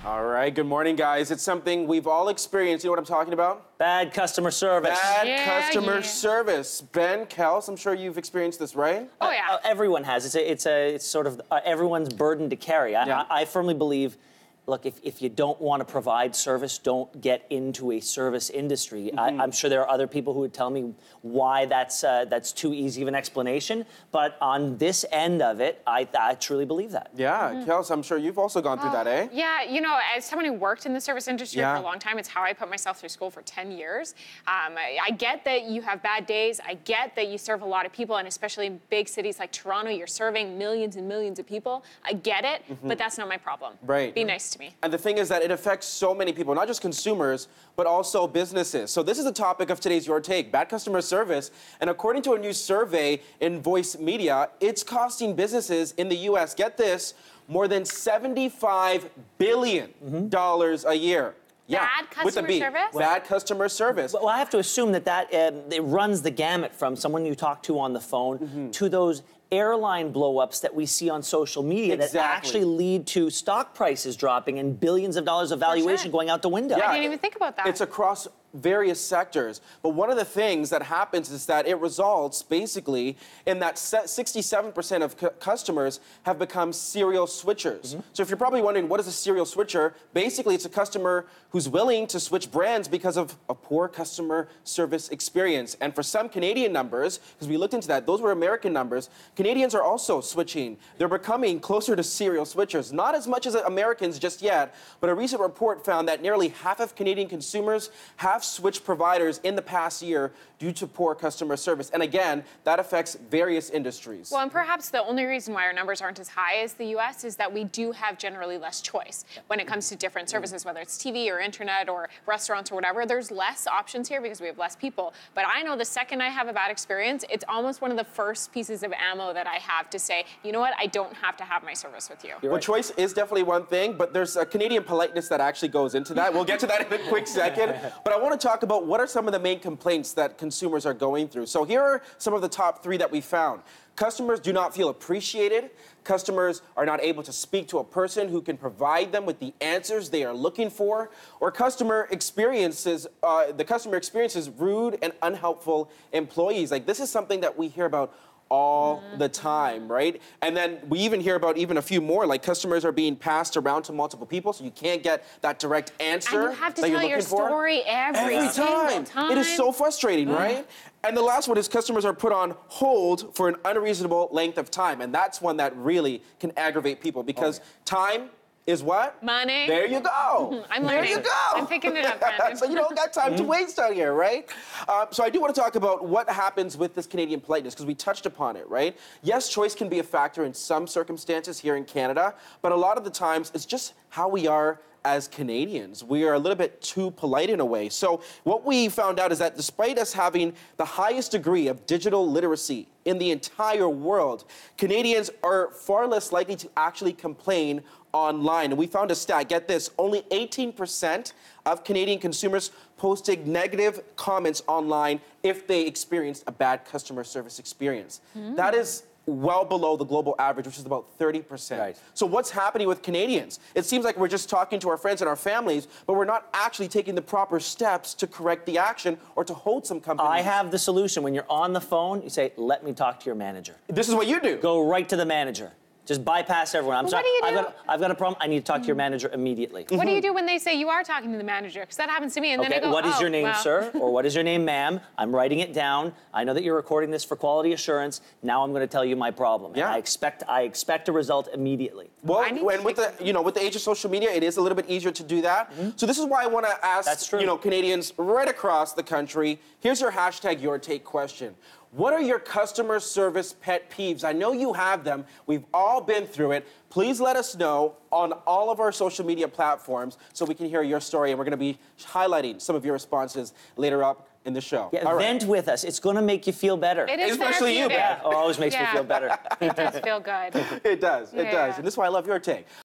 All right, good morning, guys. It's something we've all experienced. You know what I'm talking about? Bad customer service. Bad customer service. Ben, Kels, I'm sure you've experienced this, right? Oh, yeah. Everyone has. It's sort of everyone's burden to carry. I firmly believe, look, if you don't want to provide service, don't get into a service industry. I'm sure there are other people who would tell me why that's too easy of an explanation. But on this end of it, I truly believe that. Yeah, Kels, I'm sure you've also gone through that, eh? Yeah, you know, as someone who worked in the service industry for a long time, it's how I put myself through school for 10 years. I get that you have bad days. I get that you serve a lot of people, and especially in big cities like Toronto, you're serving millions and millions of people. I get it, but that's not my problem. Right. Be nice to me. And the thing is that it affects so many people, not just consumers, but also businesses. So this is the topic of today's Your Take, bad customer service. And according to a new survey in Voice Media, it's costing businesses in the U.S., get this, more than $75 billion a year. Yeah, bad customer service? Bad customer service. Well, I have to assume that it runs the gamut from someone you talk to on the phone to those airline blow-ups that we see on social media that actually lead to stock prices dropping and billions of dollars of valuation going out the window. I didn't even think about that. It's across various sectors. But one of the things that happens is that it results basically in that 67% of customers have become serial switchers. So if you're probably wondering, what is a serial switcher? Basically, it's a customer who's willing to switch brands because of a poor customer service experience. And for some Canadian numbers, because we looked into that, those were American numbers, Canadians are also switching. They're becoming closer to serial switchers. Not as much as Americans just yet, but a recent report found that nearly half of Canadian consumers have switched providers in the past year due to poor customer service. And again, that affects various industries. Well, and perhaps the only reason why our numbers aren't as high as the U.S. is that we do have generally less choice when it comes to different services, whether it's TV or internet or restaurants or whatever. There's less options here because we have less people. But I know the second I have a bad experience, it's almost one of the first pieces of ammo that I have to say, you know what, I don't have to have my service with you. Well, choice is definitely one thing, but there's a Canadian politeness that actually goes into that. We'll get to that in a quick second. But I want to talk about what are some of the main complaints that consumers are going through. So here are some of the top 3 that we found. Customers do not feel appreciated. Customers are not able to speak to a person who can provide them with the answers they are looking for. Or the customer experiences rude and unhelpful employees. Like, this is something that we hear about all the time, right? And then we even hear about even a few more, like customers are being passed around to multiple people, so you can't get that direct answer. And you have to tell your story every single time. It is so frustrating, right? And the last one is customers are put on hold for an unreasonable length of time. And that's one that really can aggravate people because time is what? Money. There you go. I'm learning. There you go. I'm picking it up, Brandon. So you don't got time to waste out here, right? So I do want to talk about what happens with this Canadian politeness, because we touched upon it, right? Yes, choice can be a factor in some circumstances here in Canada, but a lot of the times it's just how we are as Canadians. We are a little bit too polite in a way. So what we found out is that despite us having the highest degree of digital literacy in the entire world, Canadians are far less likely to actually complain online. And we found a stat, get this, only 18% of Canadian consumers posted negative comments online if they experienced a bad customer service experience. That is well below the global average, which is about 30%. Right. So what's happening with Canadians? It seems like we're just talking to our friends and our families, but we're not actually taking the proper steps to correct the action or to hold some companies. I have the solution. When you're on the phone, you say, let me talk to your manager. This is what you do. Go right to the manager. Just bypass everyone. I'm sorry. What do you do? I've got a problem. I need to talk to your manager immediately. What do you do when they say you are talking to the manager? Because that happens to me, and then I go, what is your name, sir? Or what is your name, ma'am? I'm writing it down. I know that you're recording this for quality assurance. Now I'm going to tell you my problem. Yeah. And I expect a result immediately. Well, and with the age of social media, it is a little bit easier to do that. So this is why I want to ask, Canadians right across the country. Here's your hashtag Your Take question. What are your customer service pet peeves? I know you have them. We've all been through it. Please let us know on all of our social media platforms so we can hear your story, and we're going to be highlighting some of your responses later up in the show. Yeah, vent with us. It's going to make you feel better. It is especially you, therapeutic. Ben. Oh, it always makes me feel better. It does feel good. It does. It does. And this is why I love Your Take.